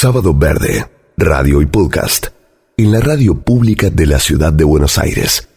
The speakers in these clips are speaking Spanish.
Sábado Verde, radio y podcast, en la radio pública de la Ciudad de Buenos Aires.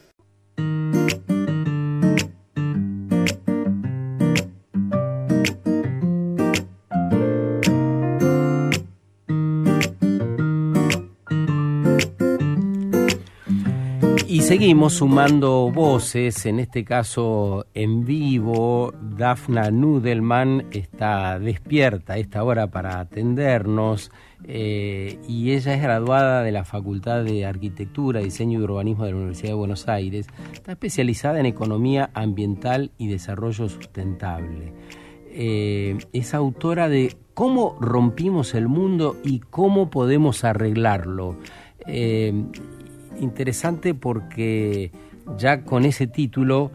Y seguimos sumando voces, en este caso en vivo. Dafna Nudelman está despierta a esta hora para atendernos y ella es graduada de la Facultad de Arquitectura, Diseño y Urbanismo de la Universidad de Buenos Aires. Está especializada en Economía Ambiental y Desarrollo Sustentable. Es autora de Cómo rompimos el mundo y cómo podemos arreglarlo. Interesante porque ya con ese título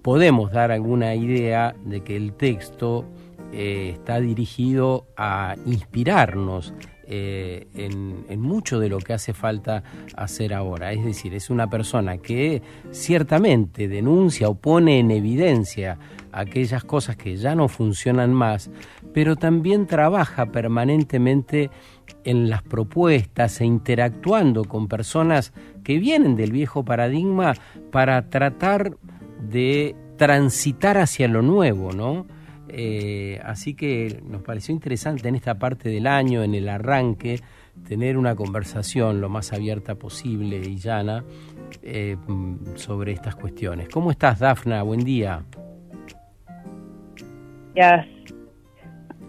podemos dar alguna idea de que el texto está dirigido a inspirarnos en mucho de lo que hace falta hacer ahora. Es decir, es una persona que ciertamente denuncia o pone en evidencia aquellas cosas que ya no funcionan más, pero también trabaja permanentemente en las propuestas e interactuando con personas que vienen del viejo paradigma para tratar de transitar hacia lo nuevo, ¿no? Así que nos pareció interesante en esta parte del año, en el arranque, tener una conversación lo más abierta posible y llana sobre estas cuestiones. ¿Cómo estás, Dafna? Buen día.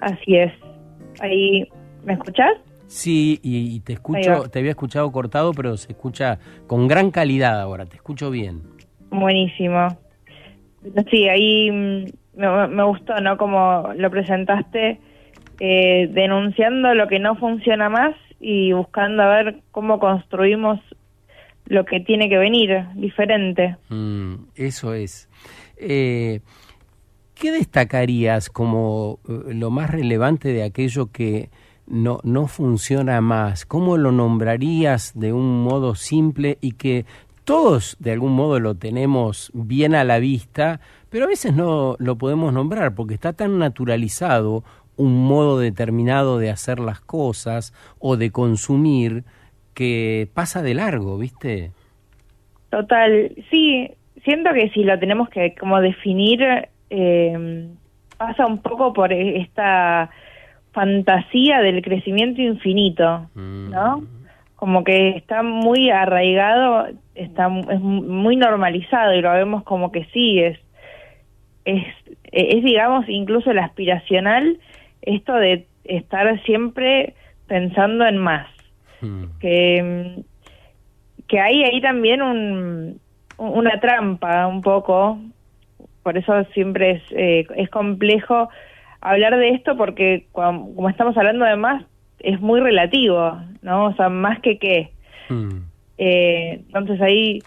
Así es. Ahí, ¿me escuchás? Sí, y te escucho, te había escuchado cortado, pero se escucha con gran calidad ahora, te escucho bien. Buenísimo. Sí, ahí me gustó, ¿no? Como lo presentaste, denunciando lo que no funciona más y buscando a ver cómo construimos lo que tiene que venir diferente. Eso es. ¿Qué destacarías como lo más relevante de aquello que no funciona más? ¿Cómo lo nombrarías de un modo simple y que todos de algún modo lo tenemos bien a la vista, pero a veces no lo podemos nombrar porque está tan naturalizado un modo determinado de hacer las cosas o de consumir que pasa de largo, ¿viste? Total, sí, siento que si lo tenemos que como definir, pasa un poco por esta fantasía del crecimiento infinito, ¿no? Como que está muy arraigado, es muy normalizado y lo vemos como que sí, es digamos incluso el aspiracional, esto de estar siempre pensando en más, que hay ahí también una trampa un poco, por eso siempre es complejo hablar de esto porque como estamos hablando de más, es muy relativo, ¿no? O sea, más que qué. Entonces ahí,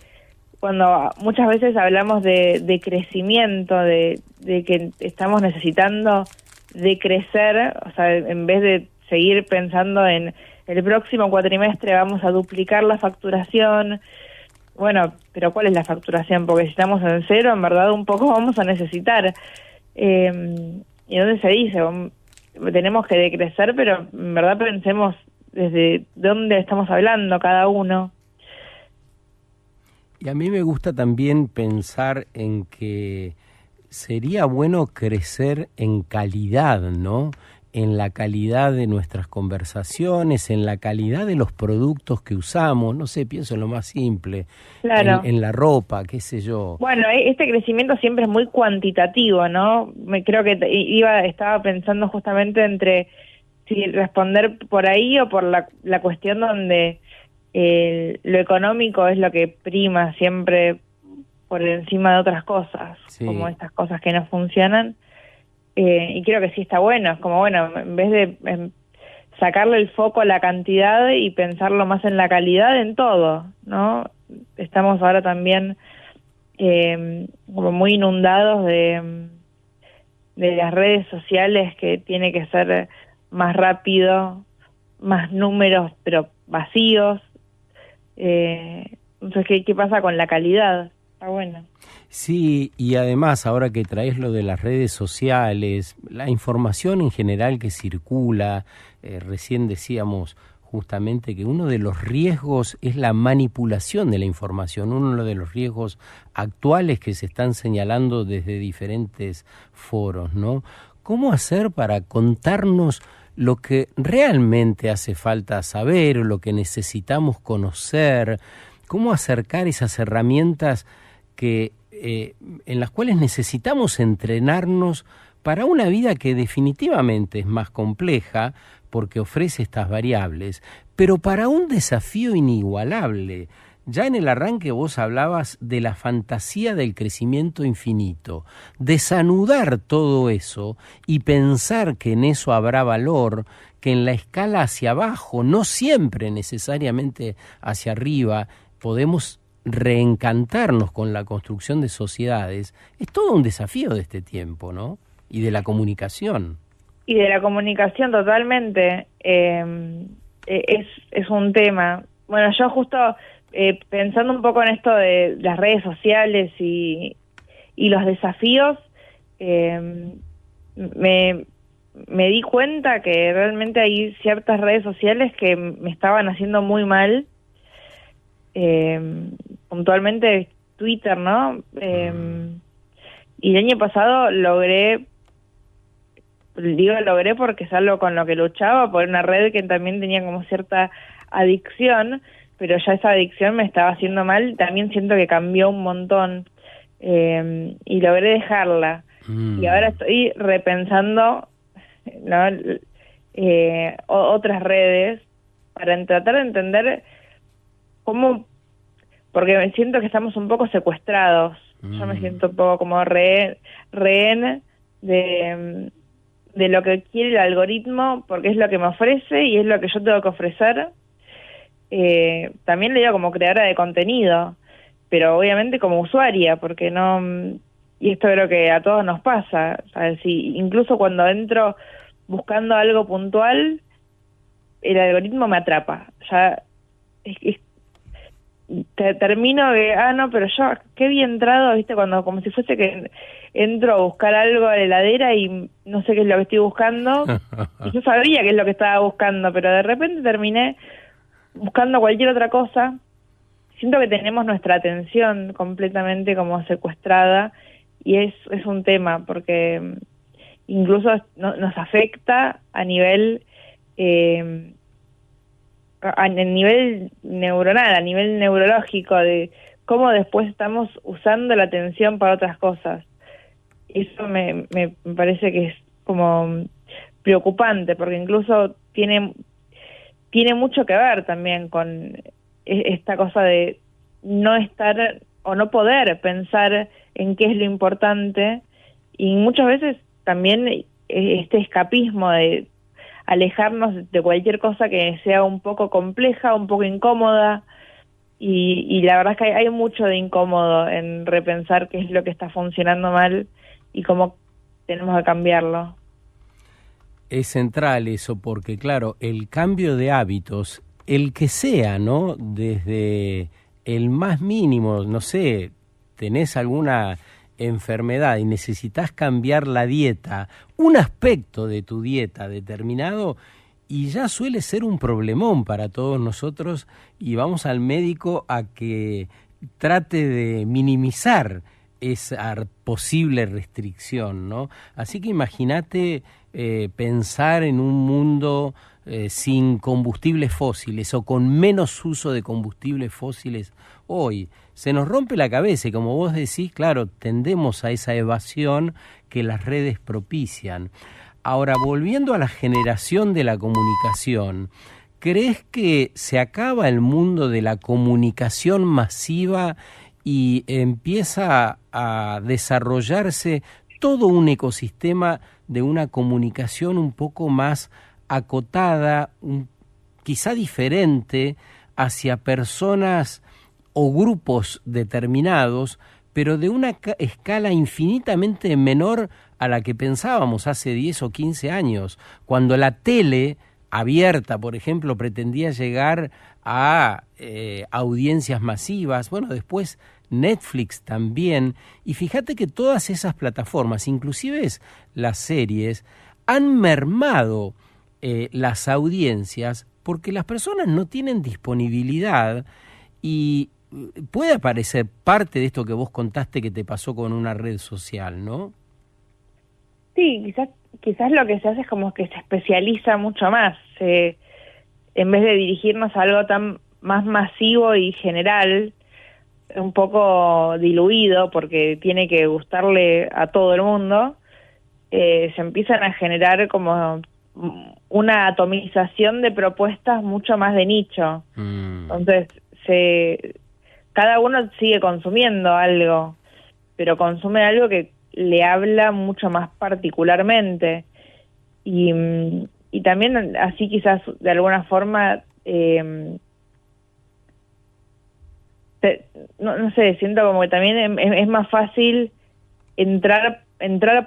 cuando muchas veces hablamos de crecimiento, de que estamos necesitando de crecer, o sea, en vez de seguir pensando en el próximo cuatrimestre vamos a duplicar la facturación, bueno, pero ¿cuál es la facturación? Porque si estamos en cero, en verdad un poco vamos a necesitar. Y donde se dice, tenemos que decrecer, pero en verdad pensemos desde dónde estamos hablando cada uno. Y a mí me gusta también pensar en que sería bueno crecer en calidad, ¿no? En la calidad de nuestras conversaciones, en la calidad de los productos que usamos, no sé, pienso en lo más simple, claro. en la ropa, qué sé yo. Bueno, este crecimiento siempre es muy cuantitativo, ¿no? Creo que estaba pensando justamente entre si responder por ahí o por la cuestión donde lo económico es lo que prima siempre por encima de otras cosas, sí, como estas cosas que no funcionan. Y creo que sí está bueno, es como bueno, en vez de sacarle el foco a la cantidad y pensarlo más en la calidad en todo, ¿no? Estamos ahora también como muy inundados de las redes sociales, que tiene que ser más rápido, más números pero vacíos. Entonces, ¿qué pasa con la calidad? Está bueno. Sí, y además ahora que traes lo de las redes sociales, la información en general que circula, recién decíamos justamente que uno de los riesgos es la manipulación de la información, uno de los riesgos actuales que se están señalando desde diferentes foros, ¿no? ¿Cómo hacer para contarnos lo que realmente hace falta saber, lo que necesitamos conocer? ¿Cómo acercar esas herramientas que en las cuales necesitamos entrenarnos para una vida que definitivamente es más compleja porque ofrece estas variables, pero para un desafío inigualable? Ya en el arranque vos hablabas de la fantasía del crecimiento infinito, desanudar todo eso y pensar que en eso habrá valor, que en la escala hacia abajo, no siempre necesariamente hacia arriba, podemos reencantarnos con la construcción de sociedades. Es todo un desafío de este tiempo, ¿no? Y de la comunicación. Y de la comunicación totalmente. Es un tema. Bueno, yo justo pensando un poco en esto de las redes sociales y los desafíos, me di cuenta que realmente hay ciertas redes sociales que me estaban haciendo muy mal. Puntualmente Twitter, ¿no? Y el año pasado logré porque es algo con lo que luchaba, por una red que también tenía como cierta adicción, pero ya esa adicción me estaba haciendo mal. También siento que cambió un montón y logré dejarla. Y ahora estoy repensando, ¿no? Otras redes para tratar de entender cómo, porque siento que estamos un poco secuestrados. Yo me siento un poco como rehén de lo que quiere el algoritmo, porque es lo que me ofrece y es lo que yo tengo que ofrecer. También le digo como creadora de contenido, pero obviamente como usuaria, porque no, y esto creo que a todos nos pasa, ¿sabes? Si incluso cuando entro buscando algo puntual, el algoritmo me atrapa. Ya termino de, no, pero yo qué bien entrado, viste, cuando como si fuese que entro a buscar algo a la heladera y no sé qué es lo que estoy buscando, y yo sabía qué es lo que estaba buscando, pero de repente terminé buscando cualquier otra cosa. Siento que tenemos nuestra atención completamente como secuestrada, y es un tema, porque incluso nos afecta a nivel neuronal, a nivel neurológico, de cómo después estamos usando la atención para otras cosas. Eso me parece que es como preocupante, porque incluso tiene mucho que ver también con esta cosa de no estar o no poder pensar en qué es lo importante, y muchas veces también este escapismo de alejarnos de cualquier cosa que sea un poco compleja, un poco incómoda, y la verdad es que hay mucho de incómodo en repensar qué es lo que está funcionando mal y cómo tenemos que cambiarlo. Es central eso, porque claro, el cambio de hábitos, el que sea, ¿no? Desde el más mínimo, no sé, tenés alguna enfermedad y necesitas cambiar la dieta, un aspecto de tu dieta determinado, y ya suele ser un problemón para todos nosotros, y vamos al médico a que trate de minimizar esa posible restricción, ¿no? Así que imagínate pensar en un mundo sin combustibles fósiles o con menos uso de combustibles fósiles hoy. Se nos rompe la cabeza y, como vos decís, claro, tendemos a esa evasión que las redes propician. Ahora, volviendo a la generación de la comunicación, ¿crees que se acaba el mundo de la comunicación masiva y empieza a desarrollarse todo un ecosistema de una comunicación un poco más acotada, quizá diferente, hacia personas o grupos determinados, pero de una escala infinitamente menor a la que pensábamos hace 10 o 15 años, cuando la tele abierta, por ejemplo, pretendía llegar a audiencias masivas? Bueno, después Netflix también, y fíjate que todas esas plataformas, inclusive las series, han mermado las audiencias, porque las personas no tienen disponibilidad y puede aparecer parte de esto que vos contaste que te pasó con una red social, ¿no? Sí, quizás lo que se hace es como que se especializa mucho más, en vez de dirigirnos a algo tan más masivo y general, un poco diluido porque tiene que gustarle a todo el mundo, se empiezan a generar como una atomización de propuestas mucho más de nicho. Entonces, cada uno sigue consumiendo algo, pero consume algo que le habla mucho más particularmente. Y también así quizás de alguna forma, no sé, siento como que también es más fácil entrar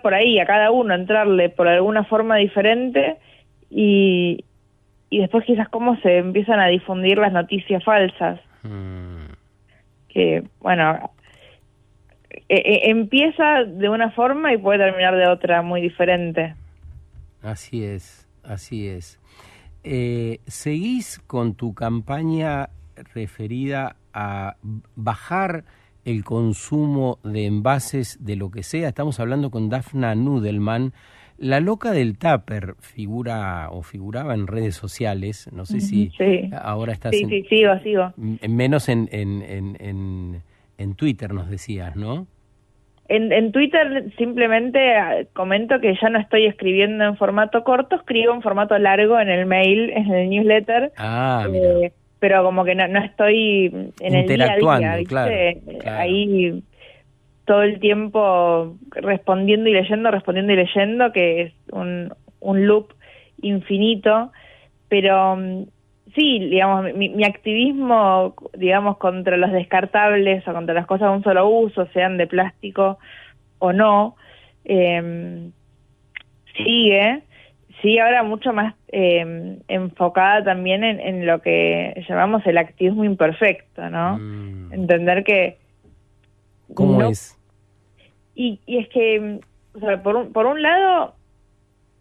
por ahí, a cada uno entrarle por alguna forma diferente y después quizás cómo se empiezan a difundir las noticias falsas. Que, bueno, empieza de una forma y puede terminar de otra muy diferente. Así es, así es. ¿Seguís con tu campaña referida a bajar el consumo de envases de lo que sea? Estamos hablando con Dafna Nudelman, la loca del tupper, figuraba en redes sociales, no sé si sí. Ahora estás Sí, sigo. Menos en Twitter nos decías, ¿no? En Twitter simplemente comento que ya no estoy escribiendo en formato corto, escribo en formato largo en el mail, en el newsletter. Mira. Pero como que no estoy en el día a día, ¿viste? Claro. Ahí todo el tiempo respondiendo y leyendo, que es un loop infinito. Pero sí, digamos, mi activismo, digamos, contra los descartables o contra las cosas de un solo uso, sean de plástico o no, sigue ahora mucho más enfocada también en lo que llamamos el activismo imperfecto, ¿no? Entender que... ¿Cómo es? Y es que, o sea, por un lado,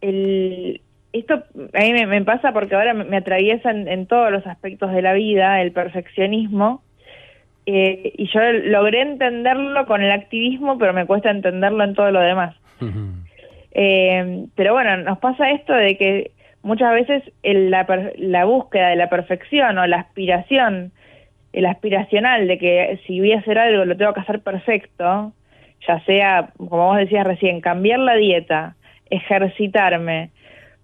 esto a mí me pasa porque ahora me atraviesa en todos los aspectos de la vida, el perfeccionismo, y yo logré entenderlo con el activismo, pero me cuesta entenderlo en todo lo demás. Pero bueno, nos pasa esto de que muchas veces la búsqueda de la perfección o la aspiración, el aspiracional de que si voy a hacer algo lo tengo que hacer perfecto, ya sea, como vos decías recién, cambiar la dieta, ejercitarme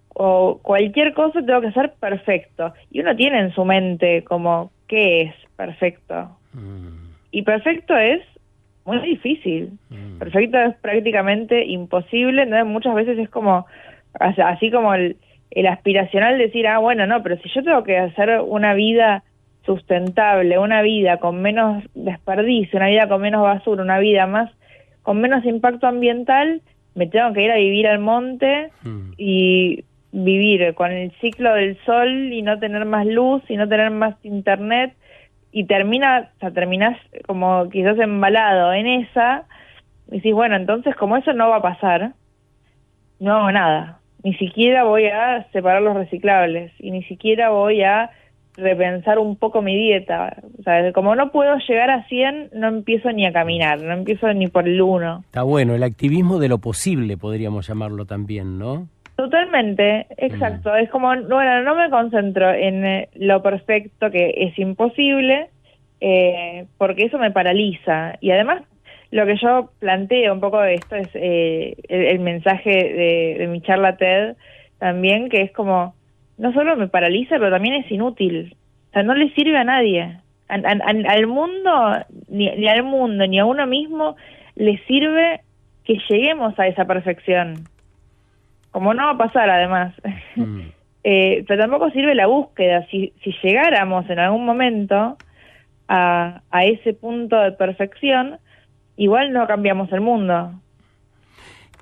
o cualquier cosa tengo que hacer perfecto. Y uno tiene en su mente como, ¿qué es perfecto? Y perfecto es muy difícil. Perfecto es prácticamente imposible. Entonces muchas veces es como, así como el aspiracional decir, bueno, no, pero si yo tengo que hacer una vida sustentable, una vida con menos desperdicio, una vida con menos basura, una vida más con menos impacto ambiental, me tengo que ir a vivir al monte y vivir con el ciclo del sol y no tener más luz y no tener más internet, y terminás como quizás embalado en esa, y decís, bueno, entonces como eso no va a pasar, no hago nada, ni siquiera voy a separar los reciclables y ni siquiera voy a repensar un poco mi dieta. O sea, como no puedo llegar a 100, no empiezo ni a caminar, no empiezo ni por el 1. Está bueno, el activismo de lo posible podríamos llamarlo también, ¿no? Totalmente, exacto. Es como, bueno, no me concentro en lo perfecto, que es imposible, porque eso me paraliza. Y además, lo que yo planteo un poco de esto es el mensaje de mi charla TED también, que es como, no solo me paraliza, pero también es inútil. O sea, no le sirve a nadie. Al mundo, ni al mundo, ni a uno mismo le sirve que lleguemos a esa perfección. Como no va a pasar, además. Pero tampoco sirve la búsqueda. Si llegáramos en algún momento a ese punto de perfección, igual no cambiamos el mundo.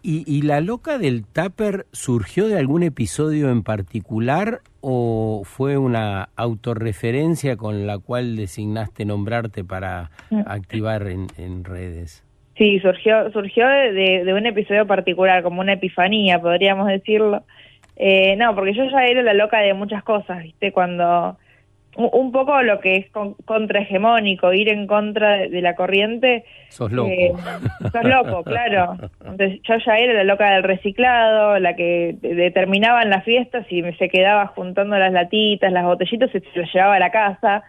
¿Y la loca del tupper surgió de algún episodio en particular o fue una autorreferencia con la cual designaste nombrarte para activar en redes? Sí, surgió de un episodio particular, como una epifanía, podríamos decirlo. No, porque yo ya era la loca de muchas cosas, ¿viste? Cuando un poco lo que es contrahegemónico, ir en contra de la corriente. Sos loco. Sos loco, claro. Entonces yo ya era la loca del reciclado, la que determinaba en las fiestas y se quedaba juntando las latitas, las botellitas y se las llevaba a la casa,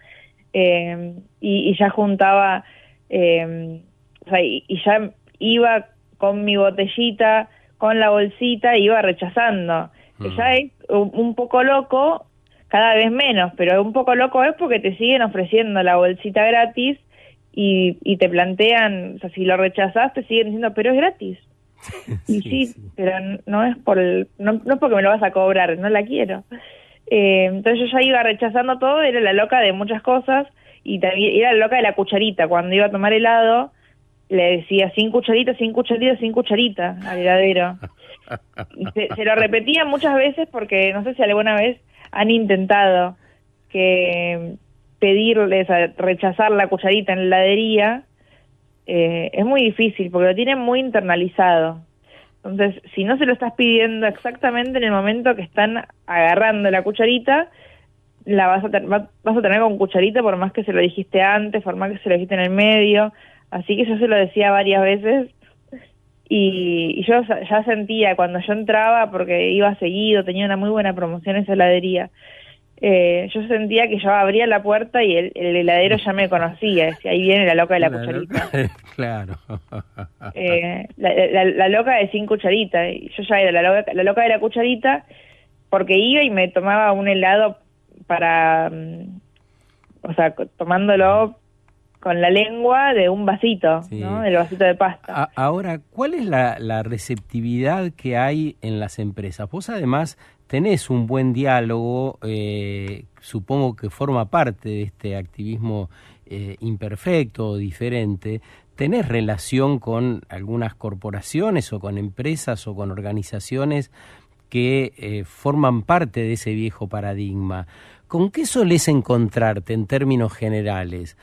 y ya juntaba, o sea, y ya iba con mi botellita, con la bolsita, e iba rechazando. Que ya es un poco loco, cada vez menos, pero un poco loco es porque te siguen ofreciendo la bolsita gratis y te plantean, o sea, si lo rechazás te siguen diciendo, pero es gratis. Y sí, pero no es no porque me lo vas a cobrar, no la quiero. Entonces yo ya iba rechazando todo, era la loca de muchas cosas, y también era la loca de la cucharita. Cuando iba a tomar helado, le decía sin cucharita, sin cucharita, sin cucharita al heladero. Y se lo repetía muchas veces porque no sé si alguna vez han intentado que pedirles a rechazar la cucharita en la heladería. Es muy difícil porque lo tienen muy internalizado. Entonces, si no se lo estás pidiendo exactamente en el momento que están agarrando la cucharita, la vas a tener con cucharita por más que se lo dijiste antes, por más que se lo dijiste en el medio. Así que yo se lo decía varias veces y yo ya sentía cuando yo entraba, porque iba seguido, tenía una muy buena promoción en esa heladería, yo sentía que yo abría la puerta y el heladero ya me conocía, decía, ahí viene la loca de la cucharita. Claro. La loca de sin cucharita, y yo ya era la loca de la cucharita porque iba y me tomaba un helado para, o sea, tomándolo con la lengua de un vasito, sí, ¿no? Del vasito de pasta. Ahora, ¿cuál es la receptividad que hay en las empresas? Vos además tenés un buen diálogo, supongo que forma parte de este activismo imperfecto o diferente. ¿Tenés relación con algunas corporaciones o con empresas o con organizaciones que forman parte de ese viejo paradigma? ¿Con qué solés encontrarte en términos generales?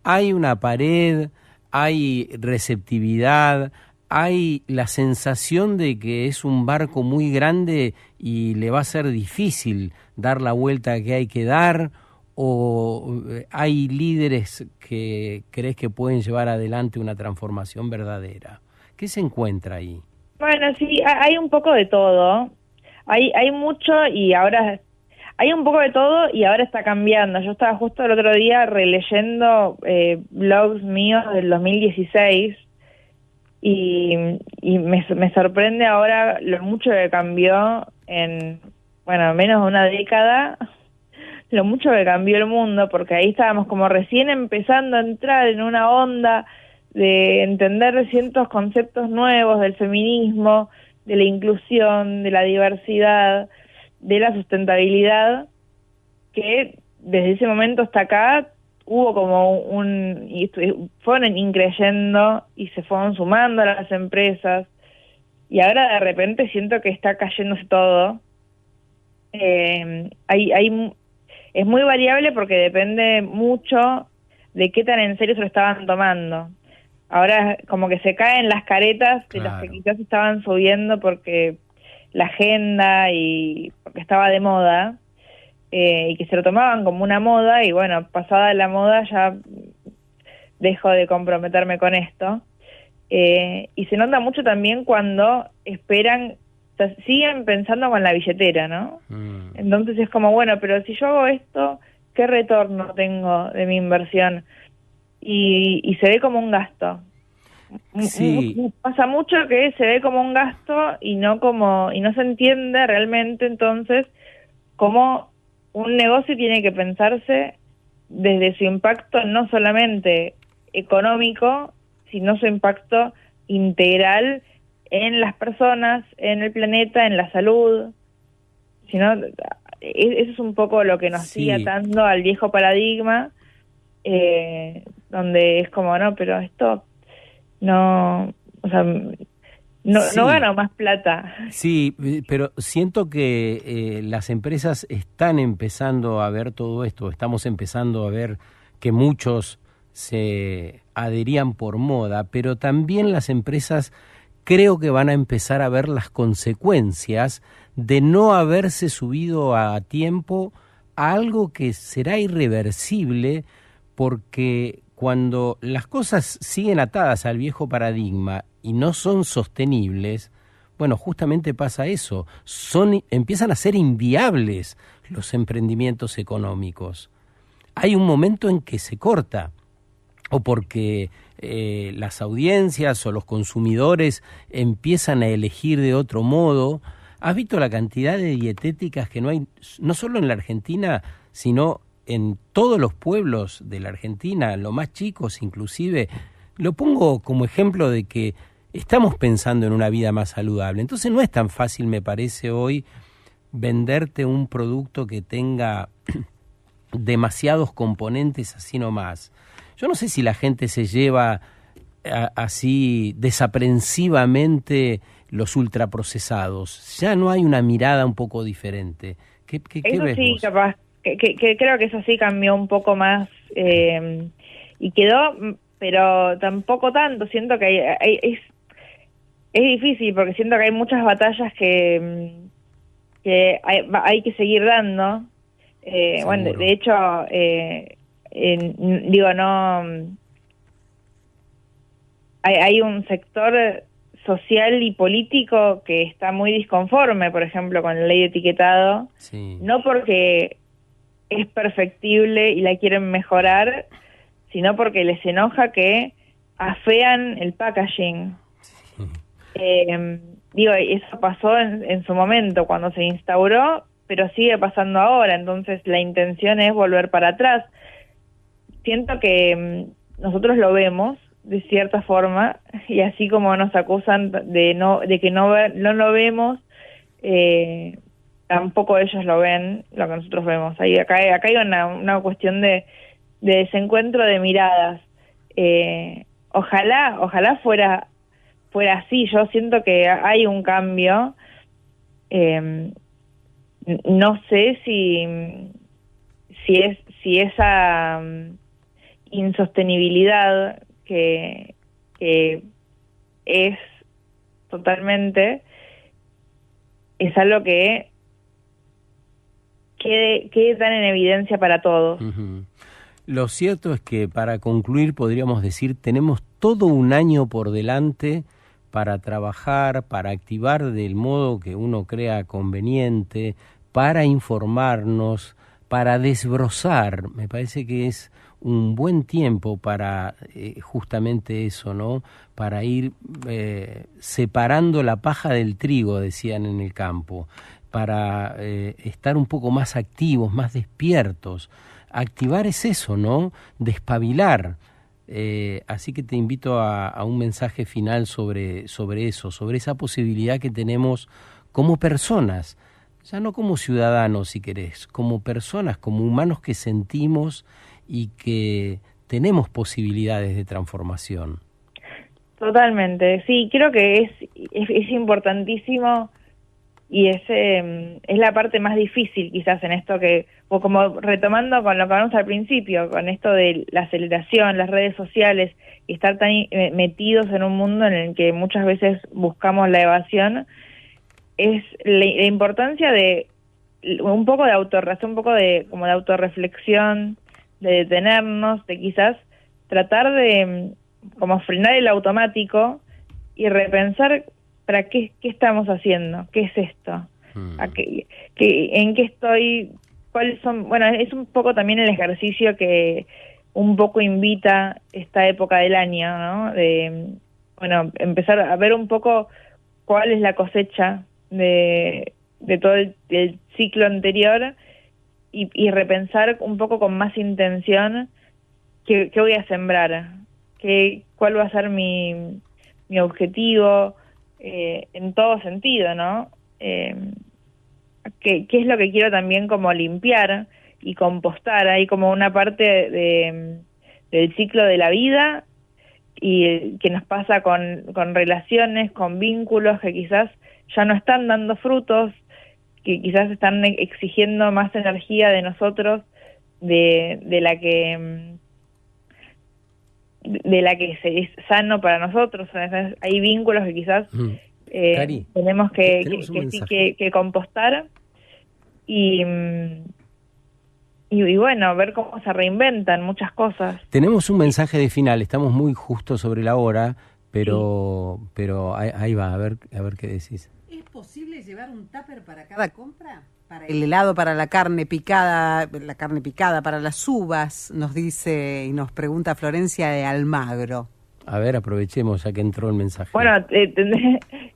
¿Hay una pared? ¿Hay receptividad? ¿Hay la sensación de que es un barco muy grande y le va a ser difícil dar la vuelta que hay que dar? ¿O hay líderes que crees que pueden llevar adelante una transformación verdadera? ¿Qué se encuentra ahí? Bueno, sí, hay un poco de todo. Hay mucho y ahora... Hay un poco de todo y ahora está cambiando. Yo estaba justo el otro día releyendo blogs míos del 2016 y me sorprende ahora lo mucho que cambió en, bueno, menos de una década, lo mucho que cambió el mundo, porque ahí estábamos como recién empezando a entrar en una onda de entender ciertos conceptos nuevos del feminismo, de la inclusión, de la diversidad, de la sustentabilidad, que desde ese momento hasta acá hubo como fueron increyendo y se fueron sumando a las empresas, y ahora de repente siento que está cayéndose todo. Es muy variable porque depende mucho de qué tan en serio se lo estaban tomando. Ahora como que se caen las caretas de las que quizás estaban subiendo porque la agenda y porque estaba de moda, y que se lo tomaban como una moda, y bueno, pasada la moda ya dejo de comprometerme con esto. Y se nota mucho también cuando esperan, o sea, siguen pensando con la billetera, ¿no? Entonces es como, bueno, pero si yo hago esto, ¿qué retorno tengo de mi inversión? Y se ve como un gasto. Sí. Pasa mucho que se ve como un gasto y no se entiende realmente entonces cómo un negocio tiene que pensarse desde su impacto no solamente económico, sino su impacto integral en las personas, en el planeta, en la salud. Sino, eso es un poco lo que nos sigue atando al viejo paradigma, donde es como, no, pero esto no, o sea, no gano más plata. Sí, pero siento que las empresas están empezando a ver todo esto, estamos empezando a ver que muchos se adherían por moda, pero también las empresas creo que van a empezar a ver las consecuencias de no haberse subido a tiempo a algo que será irreversible, porque cuando las cosas siguen atadas al viejo paradigma y no son sostenibles, bueno, justamente pasa eso, empiezan a ser inviables los emprendimientos económicos. Hay un momento en que se corta, o porque las audiencias o los consumidores empiezan a elegir de otro modo. ¿Has visto la cantidad de dietéticas que no hay, no solo en la Argentina, sino en todos los pueblos de la Argentina, los más chicos inclusive? Lo pongo como ejemplo de que estamos pensando en una vida más saludable. Entonces no es tan fácil, me parece, hoy venderte un producto que tenga demasiados componentes así nomás. Yo no sé si la gente se lleva así desaprensivamente los ultraprocesados. Ya no hay una mirada un poco diferente. ¿Qué eso ves sí, vos? capaz. Que creo que eso sí cambió un poco más y quedó, pero tampoco tanto. Siento que es difícil porque siento que hay muchas batallas que hay que seguir dando. Bueno, de hecho, digo, no... Hay un sector social y político que está muy disconforme, por ejemplo, con la ley de etiquetado, Sí. no porque es perfectible y la quieren mejorar, sino porque les enoja que afean el packaging. Digo, eso pasó en su momento cuando se instauró, pero sigue pasando ahora, entonces la intención es volver para atrás. Siento que nosotros lo vemos de cierta forma, y así como nos acusan de que no lo vemos, tampoco ellos lo ven, lo que nosotros vemos. Acá hay una cuestión de desencuentro de miradas. Ojalá fuera así. Yo siento que hay un cambio. No sé si esa insostenibilidad que es totalmente, es algo que quede tan en evidencia para todos. Uh-huh. Lo cierto es que, para concluir, podríamos decir, tenemos todo un año por delante para trabajar, para activar del modo que uno crea conveniente, para informarnos, para desbrozar. Me parece que es un buen tiempo para justamente eso, ¿no? Para ir separando la paja del trigo, decían en el campo, para estar un poco más activos, más despiertos. Activar es eso, ¿no? Despabilar. Así que te invito a un mensaje final sobre eso, sobre esa posibilidad que tenemos como personas, ya no como ciudadanos, si querés, como personas, como humanos que sentimos y que tenemos posibilidades de transformación. Totalmente, sí, creo que es importantísimo, y es la parte más difícil quizás en esto, o como retomando con lo que hablamos al principio, con esto de la aceleración, las redes sociales, y estar tan metidos en un mundo en el que muchas veces buscamos la evasión, es la importancia de un poco de autorrazón, un poco de como de autorreflexión, de detenernos, de quizás tratar de como frenar el automático y repensar para qué estamos haciendo, qué es esto, en qué estoy, cuáles son. Bueno, es un poco también el ejercicio que un poco invita esta época del año, ¿no? De, bueno, empezar a ver un poco cuál es la cosecha de todo el ciclo anterior, y repensar un poco con más intención qué voy a sembrar, cuál va a ser mi objetivo, en todo sentido, ¿no? Qué es lo que quiero también como limpiar y compostar. Hay como una parte del ciclo de la vida y que nos pasa con relaciones, con vínculos que quizás ya no están dando frutos, que quizás están exigiendo más energía de nosotros de la que es sano para nosotros. O sea, hay vínculos que quizás Cari, tenemos tenemos que compostar y bueno, ver cómo se reinventan muchas cosas. Tenemos un mensaje de final, estamos muy justo sobre la hora, pero ahí va, a ver qué decís. ¿Es posible llevar un tupper para cada compra? Para el helado, para la carne picada, para las uvas, nos dice y nos pregunta Florencia de Almagro. A ver, aprovechemos ya que entró el mensaje. Bueno,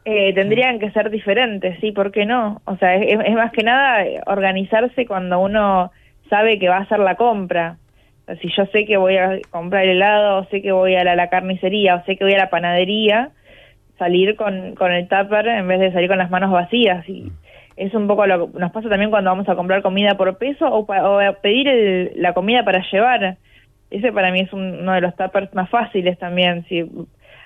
tendrían que ser diferentes, ¿sí? ¿Por qué no? O sea, es más que nada organizarse cuando uno sabe que va a hacer la compra. O sea, si yo sé que voy a comprar el helado, o sé que voy a la carnicería, o sé que voy a la panadería, salir con el tupper en vez de salir con las manos vacías. Y es un poco lo que nos pasa también cuando vamos a comprar comida por peso o a pedir la comida para llevar. Ese para mí es uno de los tuppers más fáciles también. Si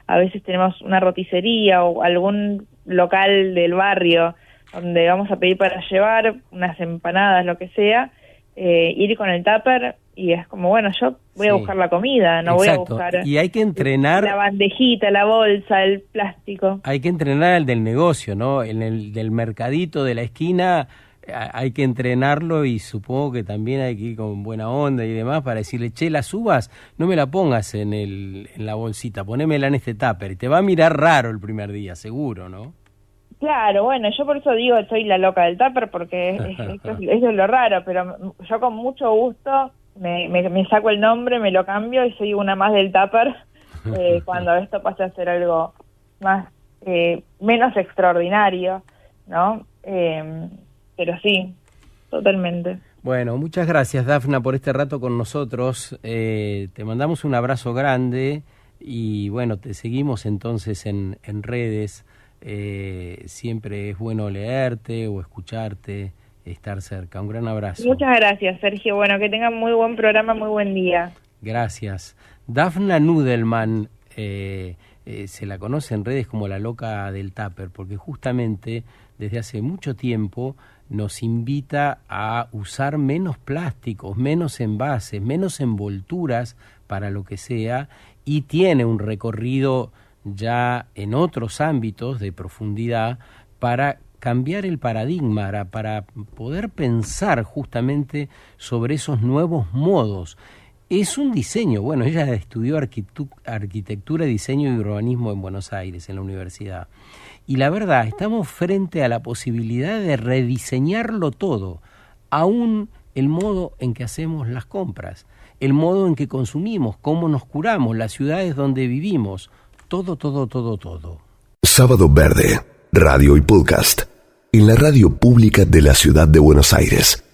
a veces tenemos una roticería o algún local del barrio donde vamos a pedir para llevar unas empanadas, lo que sea, ir con el tupper y es como, bueno, yo voy a buscar la comida, no exacto. voy a buscar y hay que entrenar la bandejita, la bolsa, el plástico. Hay que entrenar al del negocio, ¿no? En el del mercadito de la esquina hay que entrenarlo y supongo que también hay que ir con buena onda y demás para decirle, che, las uvas no me la pongas en la bolsita, ponémela en este tupper y te va a mirar raro el primer día, seguro, ¿no? Claro, bueno, yo por eso digo soy la loca del tupper porque eso es lo raro, pero yo con mucho gusto me saco el nombre, me lo cambio y soy una más del tupper cuando esto pase a ser algo más menos extraordinario, ¿no? Pero sí, totalmente. Bueno, muchas gracias, Dafna, por este rato con nosotros. Te mandamos un abrazo grande y bueno, te seguimos entonces en redes. Siempre es bueno leerte o escucharte, estar cerca. Un gran abrazo. Muchas gracias, Sergio. Bueno, que tengan muy buen programa, muy buen día. Gracias. Dafna Nudelman, se la conoce en redes como la loca del tupper, porque justamente desde hace mucho tiempo nos invita a usar menos plásticos, menos envases, menos envolturas para lo que sea, y tiene un recorrido ya en otros ámbitos de profundidad para cambiar el paradigma, para poder pensar justamente sobre esos nuevos modos. Es un diseño, bueno, ella estudió arquitectura, diseño y urbanismo en Buenos Aires, en la universidad. Y la verdad, estamos frente a la posibilidad de rediseñarlo todo, aún el modo en que hacemos las compras, el modo en que consumimos, cómo nos curamos, las ciudades donde vivimos, todo. Sábado Verde, radio y podcast, en la radio pública de la ciudad de Buenos Aires.